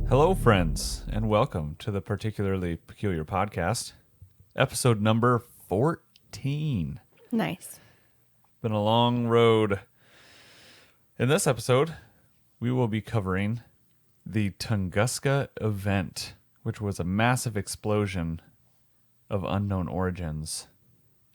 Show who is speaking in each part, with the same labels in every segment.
Speaker 1: Hello, friends, and welcome to the Particularly Peculiar Podcast, episode number 14.
Speaker 2: Nice.
Speaker 1: Been a long road. In this episode, we will be covering the Tunguska Event, which was a massive explosion of unknown origins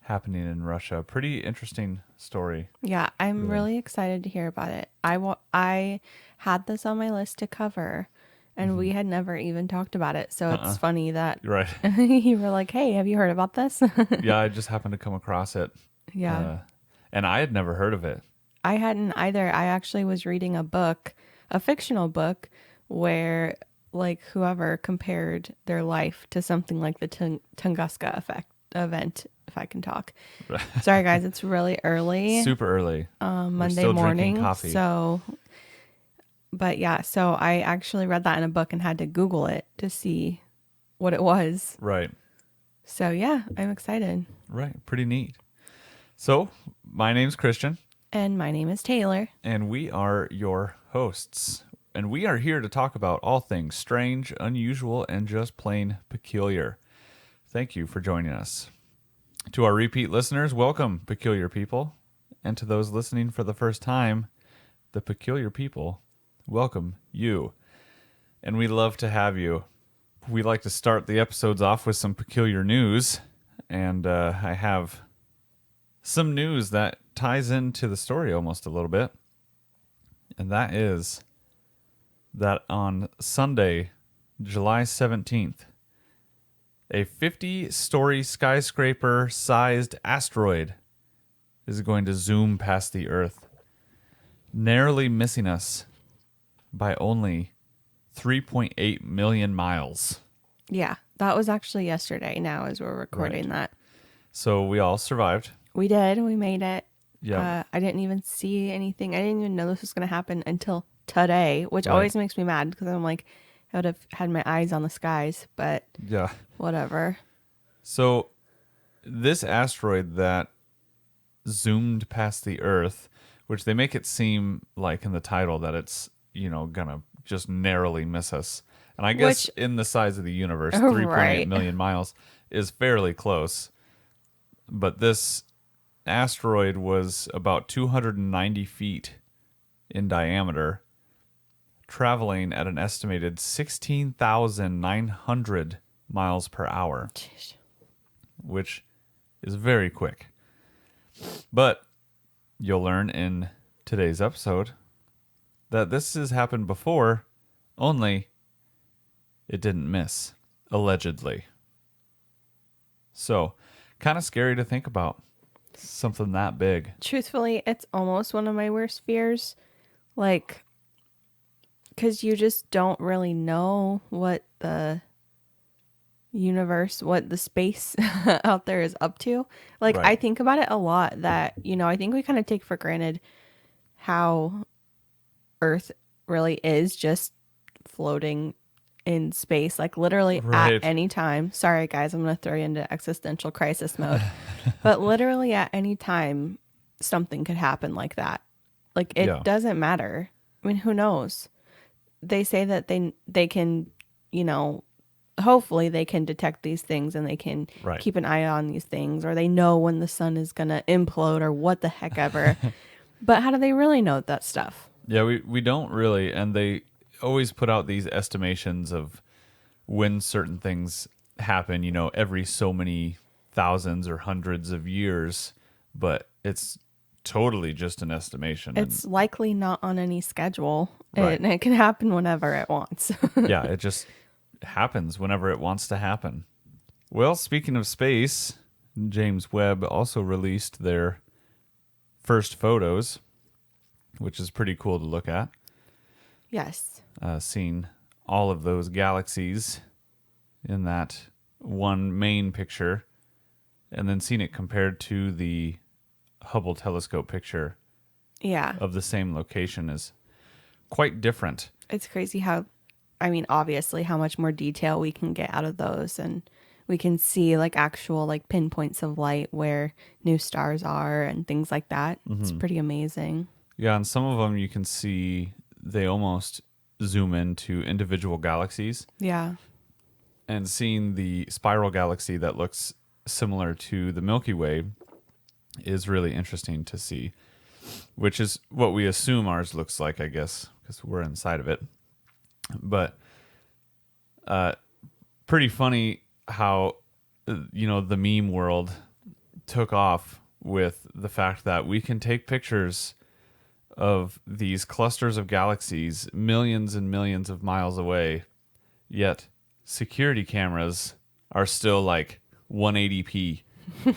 Speaker 1: happening in Russia. Pretty interesting story.
Speaker 2: Yeah, I'm really excited to hear about it. I had this on my list to cover, and we had never even talked about it. So it's funny that
Speaker 1: Right.
Speaker 2: you were like, hey, have you heard about this?
Speaker 1: Yeah, I just happened to come across it.
Speaker 2: Yeah.
Speaker 1: And I had never heard of it.
Speaker 2: I hadn't either. I actually was reading a book, a fictional book, where like whoever compared their life to something like the Tunguska event, if I can talk. Sorry, guys, it's really early.
Speaker 1: Super early.
Speaker 2: Monday
Speaker 1: still
Speaker 2: morning.
Speaker 1: drinking coffee.
Speaker 2: But yeah, so I actually read that in a book and had to Google it to see what it was.
Speaker 1: Right.
Speaker 2: So yeah, I'm excited.
Speaker 1: Right. Pretty neat. So, my name's Christian,
Speaker 2: And my name is Taylor.
Speaker 1: and we are your hosts. And we are here to talk about all things strange, unusual, and just plain peculiar. Thank you for joining us. To our repeat listeners, welcome, peculiar people. And to those listening for the first time, the peculiar people, welcome you. And we love to have you. We like to start the episodes off with some peculiar news. And I have some news that ties into the story almost a little bit. And that is that on Sunday, July 17th, a 50-story skyscraper-sized asteroid is going to zoom past the Earth, narrowly missing us by only 3.8 million miles.
Speaker 2: Yeah, that was actually yesterday now as we're recording that.
Speaker 1: So we all survived.
Speaker 2: We did. We made it.
Speaker 1: Yeah.
Speaker 2: I didn't even see anything. I didn't even know this was going to happen until today, which always makes me mad because I'm like, I would have had my eyes on the skies, but
Speaker 1: Yeah.
Speaker 2: whatever.
Speaker 1: So this asteroid that zoomed past the Earth, which they make it seem like in the title that it's, gonna just narrowly miss us. And I guess in the size of the universe, 3.8
Speaker 2: Right.
Speaker 1: million miles is fairly close. But this asteroid was about 290 feet in diameter, traveling at an estimated 16,900 miles per hour,
Speaker 2: Jeez.
Speaker 1: which is very quick. But you'll learn in today's episode that this has happened before, only it didn't miss, allegedly. So, kind of scary to think about. Something that big.
Speaker 2: Truthfully, it's almost one of my worst fears. Like, because you just don't really know what the universe, what the space out there is up to. Like,
Speaker 1: Right.
Speaker 2: I think about it a lot that, I think we kind of take for granted how Earth really is just floating in space, like literally
Speaker 1: Right.
Speaker 2: at any time. Sorry, guys, I'm going to throw you into existential crisis mode. But literally at any time, something could happen like that. Like, it doesn't matter. I mean, who knows? They say that they can, hopefully they can detect these things and they can keep an eye on these things, or they know when the sun is going to implode or what the heck ever. But how do they really know that stuff?
Speaker 1: Yeah, we don't really, and they always put out these estimations of when certain things happen, every so many thousands or hundreds of years, but it's totally just an estimation.
Speaker 2: It's likely not on any schedule,
Speaker 1: Right.
Speaker 2: and it can happen whenever it wants.
Speaker 1: Yeah, it just happens whenever it wants to happen. Well, speaking of space, James Webb also released their first photos, which is pretty cool to look at.
Speaker 2: Yes.
Speaker 1: Seeing all of those galaxies in that one main picture, and then seeing it compared to the Hubble telescope picture
Speaker 2: Yeah.
Speaker 1: of the same location is quite different.
Speaker 2: It's crazy how, I mean, obviously how much more detail we can get out of those, and we can see like actual like pinpoints of light where new stars are and things like that. It's pretty amazing.
Speaker 1: Yeah, and some of them you can see they almost zoom into individual galaxies.
Speaker 2: Yeah.
Speaker 1: And seeing the spiral galaxy that looks similar to the Milky Way is really interesting to see, which is what we assume ours looks like, I guess, because we're inside of it. But pretty funny how, the meme world took off with the fact that we can take pictures of these clusters of galaxies millions and millions of miles away, yet security cameras are still like 180p.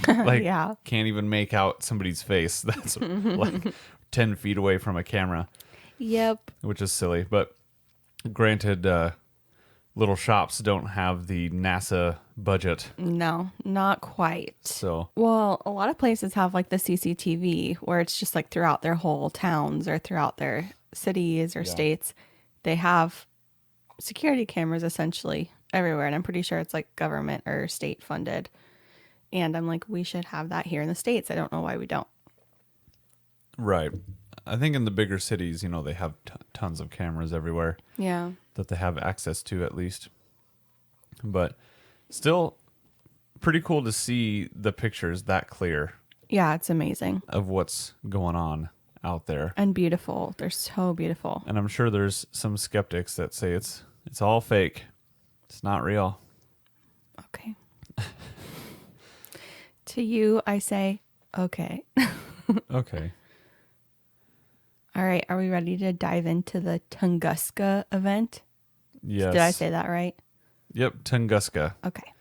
Speaker 1: Like,
Speaker 2: Yeah.
Speaker 1: can't even make out somebody's face. That's like 10 feet away from a camera.
Speaker 2: Yep.
Speaker 1: Which is silly. But granted, little shops don't have the NASA budget.
Speaker 2: No, not quite.
Speaker 1: So,
Speaker 2: well, a lot of places have like the CCTV where it's just like throughout their whole towns or throughout their cities or states. They have security cameras essentially everywhere. And I'm pretty sure it's like government or state funded. And I'm like, we should have that here in the States. I don't know why we don't.
Speaker 1: right. I think in the bigger cities, they have tons of cameras everywhere.
Speaker 2: Yeah.
Speaker 1: That they have access to, at least. But still pretty cool to see the pictures that clear.
Speaker 2: Yeah, it's amazing.
Speaker 1: Of what's going on out there.
Speaker 2: And beautiful. They're so beautiful.
Speaker 1: And I'm sure there's some skeptics that say it's all fake. It's not real.
Speaker 2: Okay. To you, I say, okay.
Speaker 1: Okay.
Speaker 2: All right. Are we ready to dive into the Tunguska event?
Speaker 1: Yes.
Speaker 2: Did I say that right?
Speaker 1: Yep, Tunguska.
Speaker 2: Okay.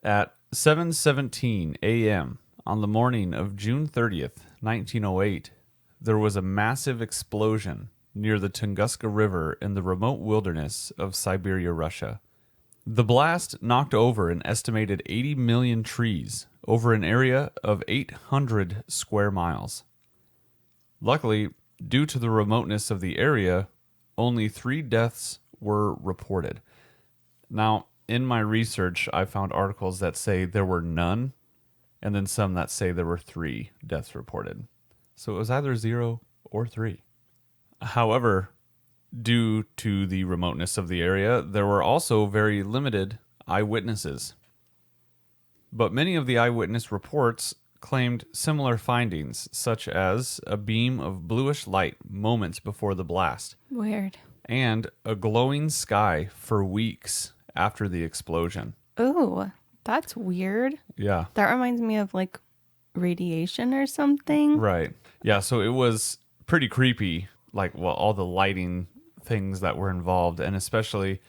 Speaker 1: At 7:17 a.m. on the morning of June 30th, 1908, there was a massive explosion near the Tunguska River in the remote wilderness of Siberia, Russia. The blast knocked over an estimated 80 million trees over an area of 800 square miles. Luckily, due to the remoteness of the area, only 3 deaths were reported. Now, in my research, I found articles that say there were none, and then some that say there were 3 deaths reported. So it was either 0 or 3. However, due to the remoteness of the area, there were also very limited eyewitnesses. But many of the eyewitness reports claimed similar findings, such as a beam of bluish light moments before the blast.
Speaker 2: Weird.
Speaker 1: And a glowing sky for weeks after the explosion.
Speaker 2: Ooh, that's weird.
Speaker 1: Yeah.
Speaker 2: That reminds me of like radiation or something.
Speaker 1: Right. Yeah, so it was pretty creepy, like, well, all the lighting things that were involved, and especially,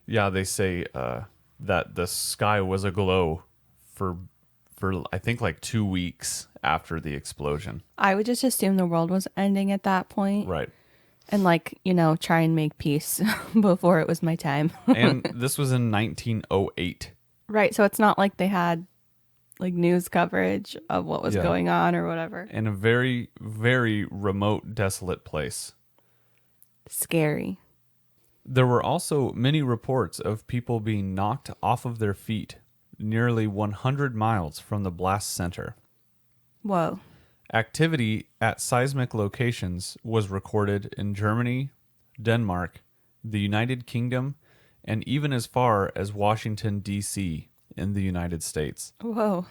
Speaker 1: they say that the sky was aglow for I think like 2 weeks after the explosion.
Speaker 2: I would just assume the world was ending at that point.
Speaker 1: Right.
Speaker 2: And try and make peace before it was my time.
Speaker 1: And this was in 1908.
Speaker 2: Right. So it's not like they had like news coverage of what was going on or whatever.
Speaker 1: In a very, very remote, desolate place.
Speaker 2: Scary.
Speaker 1: There were also many reports of people being knocked off of their feet nearly 100 miles from the blast center.
Speaker 2: Whoa.
Speaker 1: Activity at seismic locations was recorded in Germany, Denmark, the United Kingdom, and even as far as Washington, D.C. in the United States.
Speaker 2: Whoa.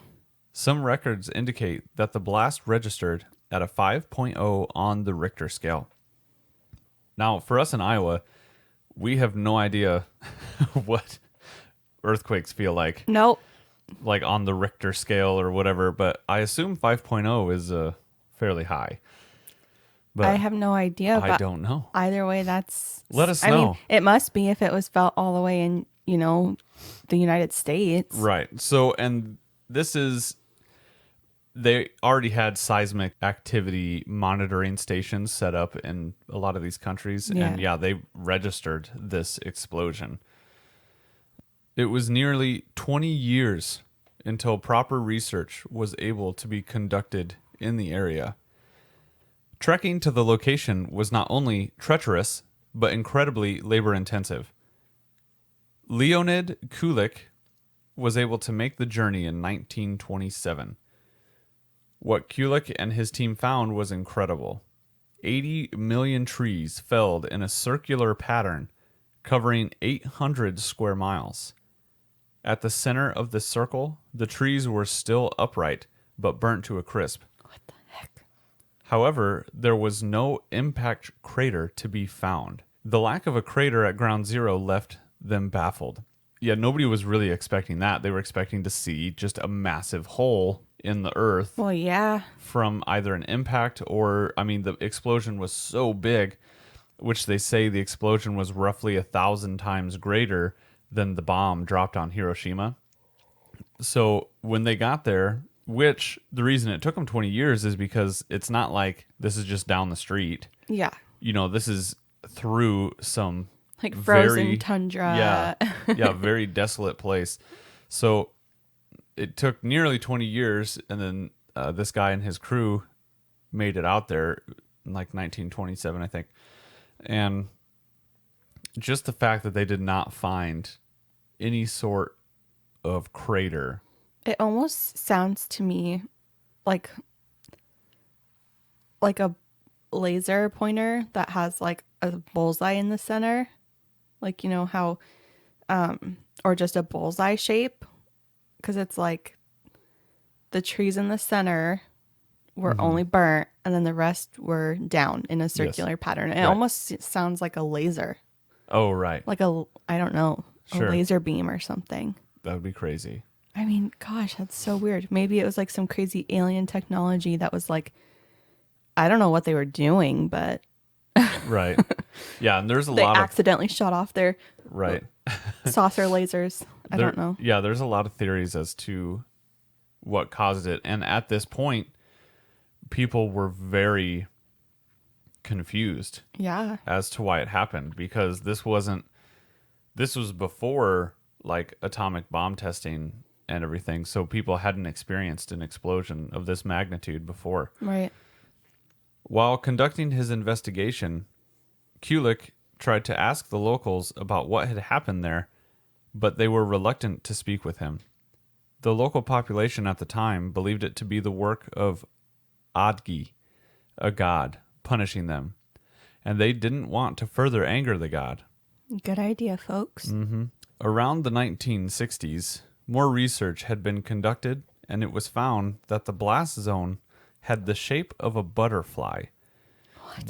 Speaker 1: Some records indicate that the blast registered at a 5.0 on the Richter scale. Now, for us in Iowa, we have no idea what earthquakes feel like.
Speaker 2: Nope.
Speaker 1: Like on the Richter scale or whatever, but I assume 5.0 is fairly high. But
Speaker 2: I have no idea.
Speaker 1: I don't know.
Speaker 2: Either way, that's...
Speaker 1: Let us
Speaker 2: I
Speaker 1: know.
Speaker 2: mean, it must be if it was felt all the way in, the United States.
Speaker 1: Right. So, and this is... They already had seismic activity monitoring stations set up in a lot of these countries. And they registered this explosion. It was nearly 20 years until proper research was able to be conducted in the area. Trekking to the location was not only treacherous, but incredibly labor-intensive. Leonid Kulik was able to make the journey in 1927. What Kulik and his team found was incredible. 80 million trees felled in a circular pattern covering 800 square miles. At the center of the circle, the trees were still upright, but burnt to a crisp.
Speaker 2: What the heck?
Speaker 1: However, there was no impact crater to be found. The lack of a crater at ground zero left them baffled. Yeah, nobody was really expecting that. They were expecting to see just a massive hole in the earth.
Speaker 2: Well, yeah.
Speaker 1: From either an impact or, I mean, the explosion was so big, which they say the explosion was roughly 1,000 times greater than the bomb dropped on Hiroshima. So when they got there, which the reason it took them 20 years is because it's not like this is just down the street.
Speaker 2: Yeah.
Speaker 1: You know, this is through some
Speaker 2: like frozen tundra.
Speaker 1: Yeah, very desolate place. So it took nearly 20 years, and then this guy and his crew made it out there in like 1927, I think. And just the fact that they did not find any sort of crater.
Speaker 2: It almost sounds to me like a laser pointer that has like a bullseye in the center. Like, you know how, or just a bullseye shape. Because it's like the trees in the center were only burnt and then the rest were down in a circular pattern. It almost sounds like a laser.
Speaker 1: Oh, right.
Speaker 2: Like I don't know, a laser beam or something.
Speaker 1: That would be crazy.
Speaker 2: I mean, gosh, that's so weird. Maybe it was like some crazy alien technology that was like, I don't know what they were doing, but.
Speaker 1: Right. Yeah, and there's
Speaker 2: they accidentally shot off their saucer lasers. I don't know.
Speaker 1: Yeah, there's a lot of theories as to what caused it. And at this point, people were very confused as to why it happened, because this was before like atomic bomb testing and everything. So people hadn't experienced an explosion of this magnitude before.
Speaker 2: Right.
Speaker 1: While conducting his investigation, Kulik tried to ask the locals about what had happened there, but they were reluctant to speak with him. The local population at the time believed it to be the work of Adgi, a god, punishing them, and they didn't want to further anger the god.
Speaker 2: Good idea, folks.
Speaker 1: Mm-hmm. Around the 1960s, more research had been conducted, and it was found that the blast zone had the shape of a butterfly,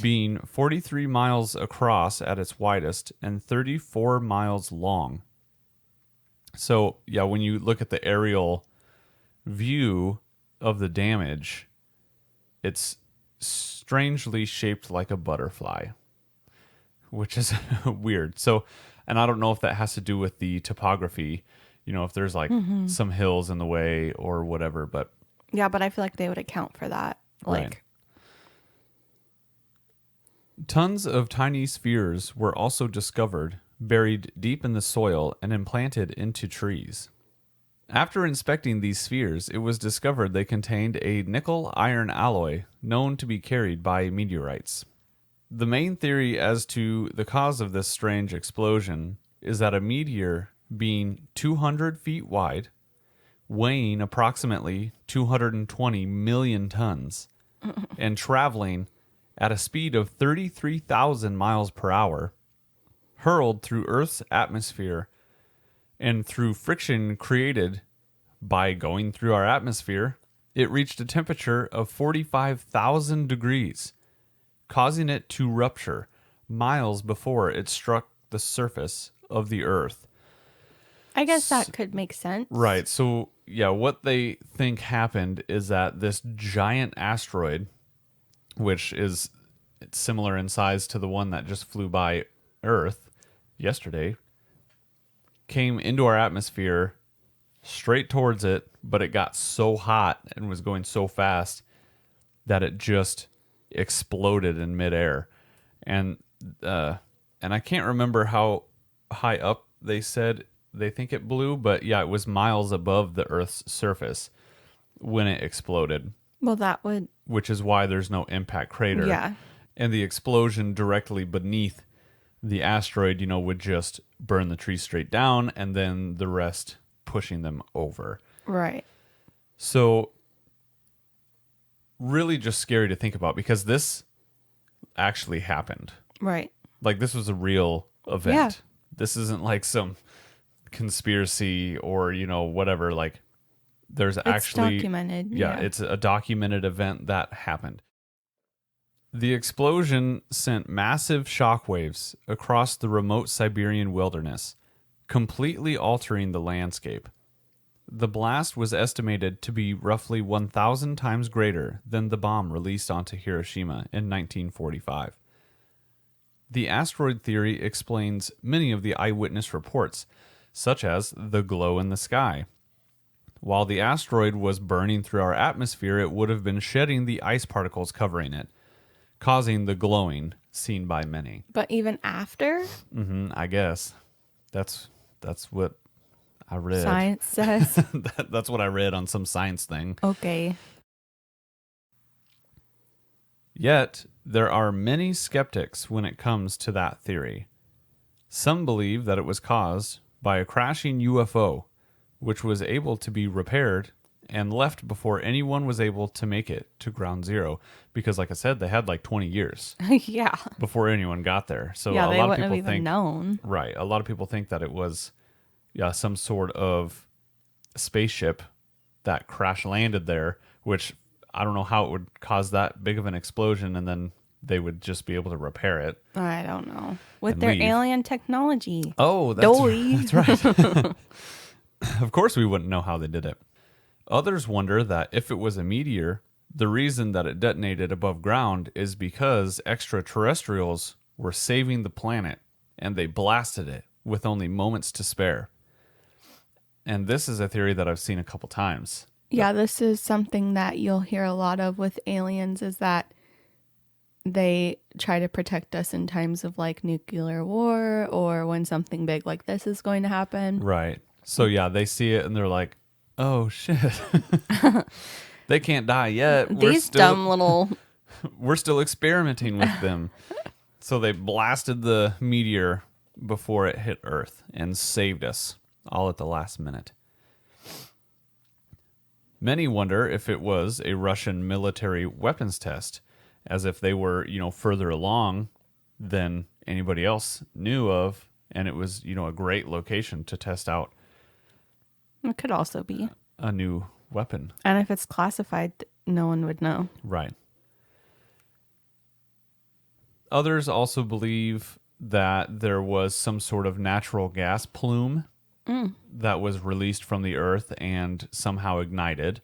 Speaker 1: being 43 miles across at its widest and 34 miles long. So, yeah, when you look at the aerial view of the damage, it's strangely shaped like a butterfly, which is weird. So, and I don't know if that has to do with the topography, you know, if there's like some hills in the way or whatever, but
Speaker 2: yeah, but I feel like they would account for that. Like,
Speaker 1: right. Tons of tiny spheres were also discovered, buried deep in the soil and implanted into trees. After inspecting these spheres, it was discovered they contained a nickel-iron alloy known to be carried by meteorites. The main theory as to the cause of this strange explosion is that a meteor being 200 feet wide, weighing approximately 220 million tons, and traveling at a speed of 33,000 miles per hour, hurled through Earth's atmosphere and through friction created by going through our atmosphere, it reached a temperature of 45,000 degrees, causing it to rupture miles before it struck the surface of the Earth.
Speaker 2: I guess that could make sense.
Speaker 1: Right. So, yeah, what they think happened is that this giant asteroid, which is similar in size to the one that just flew by Earth yesterday, came into our atmosphere straight towards it, but it got so hot and was going so fast that it just exploded in midair. And I can't remember how high up they said they think it blew, but yeah, it was miles above the Earth's surface when it exploded.
Speaker 2: Well, that would...
Speaker 1: Which is why there's no impact crater.
Speaker 2: Yeah.
Speaker 1: And the explosion directly beneath the asteroid, you know, would just burn the tree straight down and then the rest pushing them over.
Speaker 2: Right.
Speaker 1: So really just scary to think about, because this actually happened.
Speaker 2: Right.
Speaker 1: Like, this was a real event.
Speaker 2: Yeah.
Speaker 1: This isn't like some conspiracy or, whatever. Like, there's actually
Speaker 2: documented.
Speaker 1: Yeah, it's a documented event that happened. The explosion sent massive shockwaves across the remote Siberian wilderness, completely altering the landscape. The blast was estimated to be roughly 1,000 times greater than the bomb released onto Hiroshima in 1945. The asteroid theory explains many of the eyewitness reports, such as the glow in the sky. While the asteroid was burning through our atmosphere, it would have been shedding the ice particles covering it, causing the glowing seen by many.
Speaker 2: But even after?
Speaker 1: I guess. That's what I read.
Speaker 2: Science says.
Speaker 1: That's what I read on some science thing.
Speaker 2: Okay.
Speaker 1: Yet, there are many skeptics when it comes to that theory. Some believe that it was caused by a crashing UFO, which was able to be repaired and left before anyone was able to make it to ground zero. Because, like I said, they had like 20 years
Speaker 2: Yeah.
Speaker 1: before anyone got there. So
Speaker 2: Yeah,
Speaker 1: a
Speaker 2: they
Speaker 1: lot of
Speaker 2: wouldn't
Speaker 1: people
Speaker 2: have even
Speaker 1: think,
Speaker 2: known.
Speaker 1: right? A lot of people think that it was, some sort of spaceship that crash landed there, which I don't know how it would cause that big of an explosion, and then they would just be able to repair it.
Speaker 2: I don't know. With
Speaker 1: And
Speaker 2: their
Speaker 1: leave.
Speaker 2: alien technology.
Speaker 1: Oh, that's right. Of course, we wouldn't know how they did it. Others wonder that if it was a meteor, the reason that it detonated above ground is because extraterrestrials were saving the planet and they blasted it with only moments to spare. And this is a theory that I've seen a couple times.
Speaker 2: Yeah, this is something that you'll hear a lot of with aliens, is that they try to protect us in times of like nuclear war or when something big like this is going to happen.
Speaker 1: Right. So yeah, they see it and they're like, oh shit. They can't die yet.
Speaker 2: These dumb little...
Speaker 1: We're still experimenting with them. So they blasted the meteor before it hit Earth and saved us all at the last minute. Many wonder if it was a Russian military weapons test, as if they were, further along than anybody else knew of, and it was, a great location to test out
Speaker 2: It could also be.
Speaker 1: a new weapon.
Speaker 2: And if it's classified, no one would know.
Speaker 1: Right. Others also believe that there was some sort of natural gas plume that was released from the Earth and somehow ignited,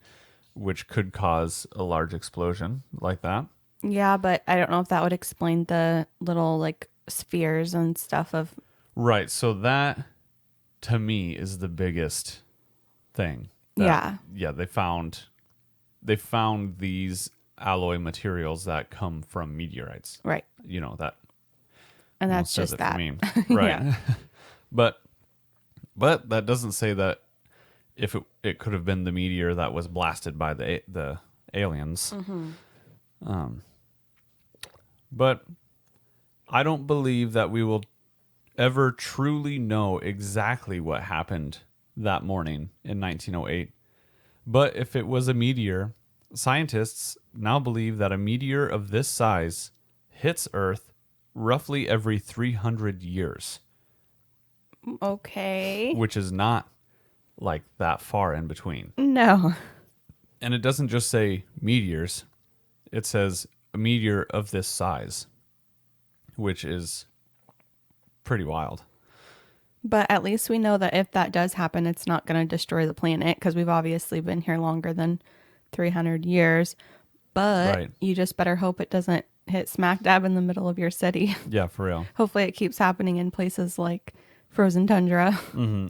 Speaker 1: which could cause a large explosion like that.
Speaker 2: Yeah, but I don't know if that would explain the little like spheres and stuff of...
Speaker 1: Right. So that, to me, is the biggest thing.
Speaker 2: Yeah.
Speaker 1: Yeah, they found these alloy materials that come from meteorites.
Speaker 2: Right.
Speaker 1: That.
Speaker 2: And that's
Speaker 1: says
Speaker 2: just
Speaker 1: it
Speaker 2: that.
Speaker 1: for me. Right.
Speaker 2: Yeah.
Speaker 1: But that doesn't say that if it could have been the meteor that was blasted by the aliens. But I don't believe that we will ever truly know exactly what happened that morning in 1908. But if it was a meteor, scientists now believe that a meteor of this size hits Earth roughly every 300 years.
Speaker 2: Okay.
Speaker 1: Which is not like that far in between.
Speaker 2: No.
Speaker 1: And it doesn't just say meteors. It says a meteor of this size, which is pretty wild.
Speaker 2: But at least we know that if that does happen, it's not going to destroy the planet, because we've obviously been here longer than 300 years. But You just better hope it doesn't hit smack dab in the middle of your city.
Speaker 1: Yeah, for real.
Speaker 2: Hopefully it keeps happening in places like frozen tundra.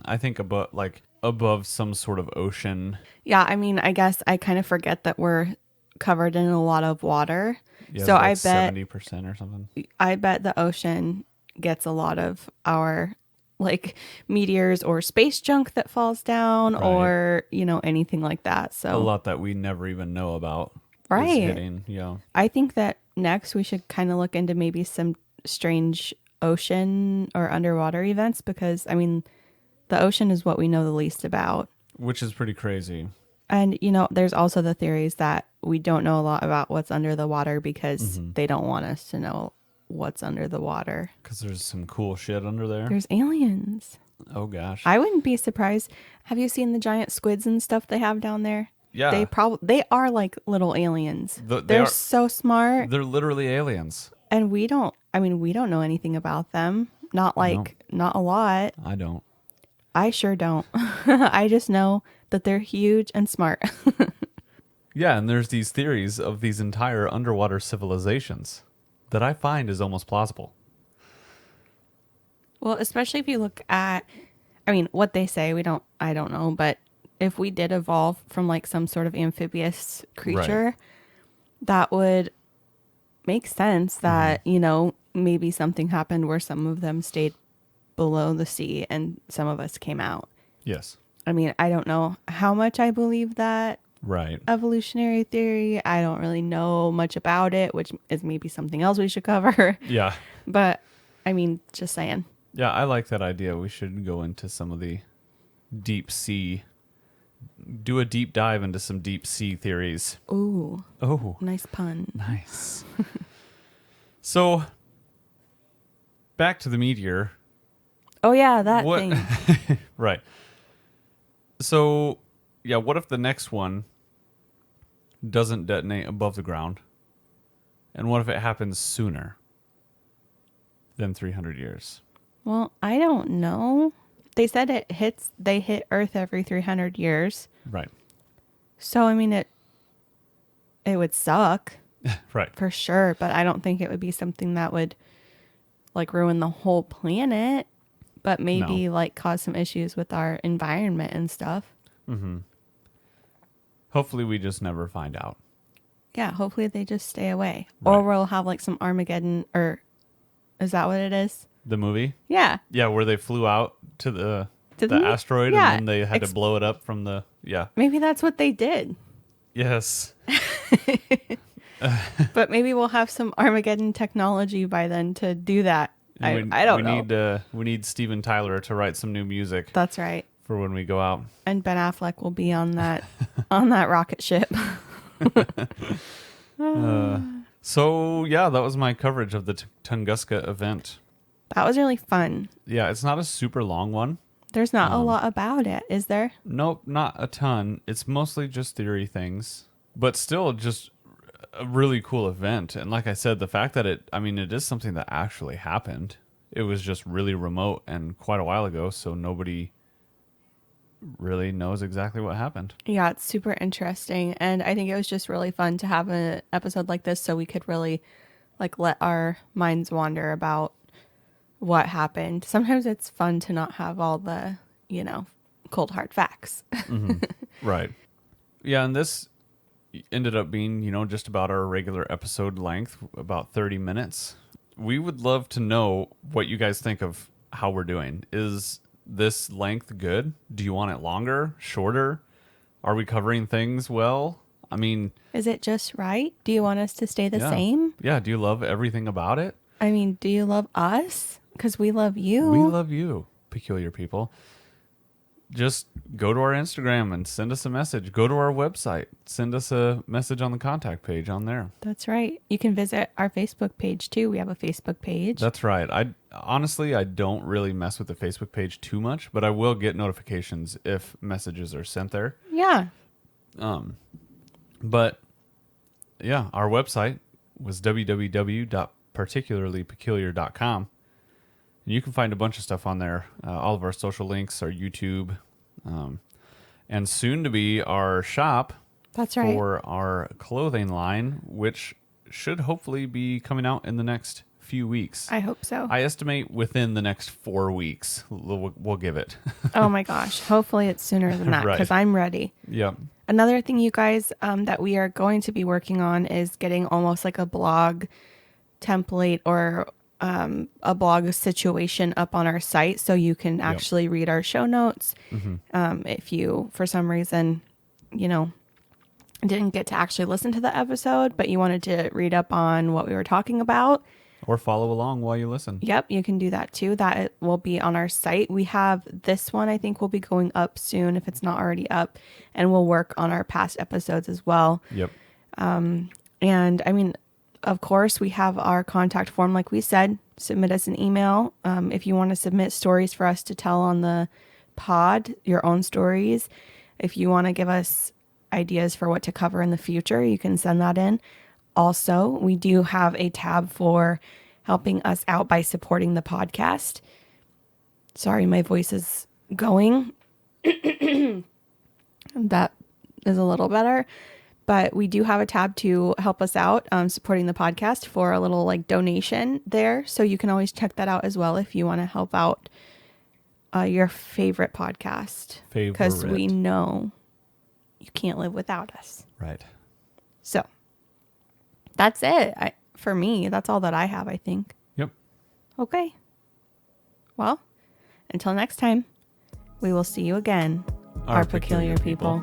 Speaker 1: I think above some sort of ocean.
Speaker 2: Yeah, I mean, I guess I kind of forget that we're covered in a lot of water.
Speaker 1: Yeah,
Speaker 2: so
Speaker 1: like
Speaker 2: I bet
Speaker 1: 70% or something.
Speaker 2: I bet the ocean gets a lot of our like meteors or space junk that falls down, or anything like that. So
Speaker 1: a lot that we never even know about.
Speaker 2: Right.
Speaker 1: Is hitting, yeah.
Speaker 2: I think that next we should kind of look into maybe some strange ocean or underwater events, because I mean the ocean is what we know the least about,
Speaker 1: which is pretty crazy.
Speaker 2: And there's also the theories that we don't know a lot about what's under the water because they don't want us to know what's under the water.
Speaker 1: Because there's some cool shit under there.
Speaker 2: There's aliens.
Speaker 1: Oh, gosh.
Speaker 2: I wouldn't be surprised. Have you seen the giant squids and stuff they have down there?
Speaker 1: Yeah.
Speaker 2: They are like little aliens. They're so smart.
Speaker 1: They're literally aliens.
Speaker 2: And we don't know anything about them. Not a lot.
Speaker 1: I don't.
Speaker 2: I sure don't. I just know that they're huge and smart.
Speaker 1: Yeah, and there's these theories of these entire underwater civilizations that I find is almost plausible.
Speaker 2: Well, especially if you look at, what they say, I don't know, but if we did evolve from like some sort of amphibious creature,
Speaker 1: Right.
Speaker 2: that would make sense that, maybe something happened where some of them stayed below the sea and some of us came out.
Speaker 1: Yes.
Speaker 2: I don't know how much I believe that
Speaker 1: Right.
Speaker 2: evolutionary theory. I don't really know much about it, which is maybe something else we should cover.
Speaker 1: Yeah.
Speaker 2: But, just saying.
Speaker 1: Yeah, I like that idea. We should go into some of the deep sea, do a deep dive into some deep sea theories.
Speaker 2: Ooh.
Speaker 1: Oh.
Speaker 2: Nice pun.
Speaker 1: Nice. So, back to the meteor.
Speaker 2: Oh, yeah, that thing.
Speaker 1: Right. So, yeah, what if the next one doesn't detonate above the ground? And what if it happens sooner than 300 years?
Speaker 2: Well, I don't know. They said they hit Earth every 300 years.
Speaker 1: Right.
Speaker 2: So, it would suck.
Speaker 1: Right.
Speaker 2: For sure. But I don't think it would be something that would, like, ruin the whole planet. But maybe, cause some issues with our environment and stuff.
Speaker 1: Mm-hmm. Hopefully we just never find out.
Speaker 2: Yeah, hopefully they just stay away.
Speaker 1: Right.
Speaker 2: Or we'll have, like, some Armageddon, or is that what it is?
Speaker 1: The movie?
Speaker 2: Yeah.
Speaker 1: Yeah, where they flew out to the
Speaker 2: Didn't they?
Speaker 1: asteroid
Speaker 2: Yeah.
Speaker 1: and then they had to blow it up from the... Yeah.
Speaker 2: Maybe that's what they did.
Speaker 1: Yes.
Speaker 2: But maybe we'll have some Armageddon technology by then to do that. I don't know.
Speaker 1: We need Steven Tyler to write some new music.
Speaker 2: That's right.
Speaker 1: For when we go out.
Speaker 2: And Ben Affleck will be on that rocket ship.
Speaker 1: So, yeah, that was my coverage of the Tunguska event.
Speaker 2: That was really fun.
Speaker 1: Yeah, it's not a super long one.
Speaker 2: There's not a lot about it, is there?
Speaker 1: Nope, not a ton. It's mostly just theory things. But still just a really cool event. And like I said, the fact that it is something that actually happened. It was just really remote and quite a while ago, so nobody really knows exactly what happened.
Speaker 2: Yeah, it's super interesting. And I think it was just really fun to have an episode like this so we could really let our minds wander about what happened. Sometimes it's fun to not have all the, cold hard facts.
Speaker 1: Mm-hmm. Right. Yeah, and this ended up being, just about our regular episode length, about 30 minutes. We would love to know what you guys think of how we're doing. Is this length good? Do you want it longer, shorter? Are we covering things well?
Speaker 2: Is it just right? Do you want us to stay the same?
Speaker 1: Yeah. Do you love everything about it?
Speaker 2: Do you love us? Because we love you.
Speaker 1: We love you, peculiar people. Just go to our Instagram and send us a message. Go to our website. Send us a message on the contact page on there.
Speaker 2: That's right. You can visit our Facebook page too. We have a Facebook page.
Speaker 1: That's right. I don't really mess with the Facebook page too much, but I will get notifications if messages are sent there.
Speaker 2: Yeah.
Speaker 1: But yeah, our website was www.particularlypeculiar.com. And you can find a bunch of stuff on there. All of our social links, our YouTube, and soon to be our shop.
Speaker 2: That's right.
Speaker 1: For our clothing line, which should hopefully be coming out in the next few weeks.
Speaker 2: I hope so.
Speaker 1: I estimate within the next 4 weeks. We'll give it.
Speaker 2: Oh my gosh. Hopefully it's sooner than that because
Speaker 1: Right.
Speaker 2: I'm ready.
Speaker 1: Yep.
Speaker 2: Another thing, you guys, that we are going to be working on is getting almost like a blog template or a blog situation up on our site so you can actually read our show notes. Mm-hmm. If you, for some reason, didn't get to actually listen to the episode, but you wanted to read up on what we were talking about.
Speaker 1: Or follow along while you listen.
Speaker 2: Yep, you can do that too. That will be on our site. We have this one, I think, will be going up soon if it's not already up. And we'll work on our past episodes as well.
Speaker 1: Yep.
Speaker 2: And of course, we have our contact form, like we said. Submit us an email. If you want to submit stories for us to tell on the pod, your own stories. If you want to give us ideas for what to cover in the future, you can send that in. Also, we do have a tab for helping us out by supporting the podcast. Sorry, my voice is going. That is a little better. But we do have a tab to help us out supporting the podcast for a little like donation there. So you can always check that out as well if you want to help out your favorite podcast. Because we know you can't live without us.
Speaker 1: Right.
Speaker 2: So that's it. For me, that's all that I have, I think.
Speaker 1: Yep.
Speaker 2: Okay. Well, until next time, we will see you again, our peculiar people.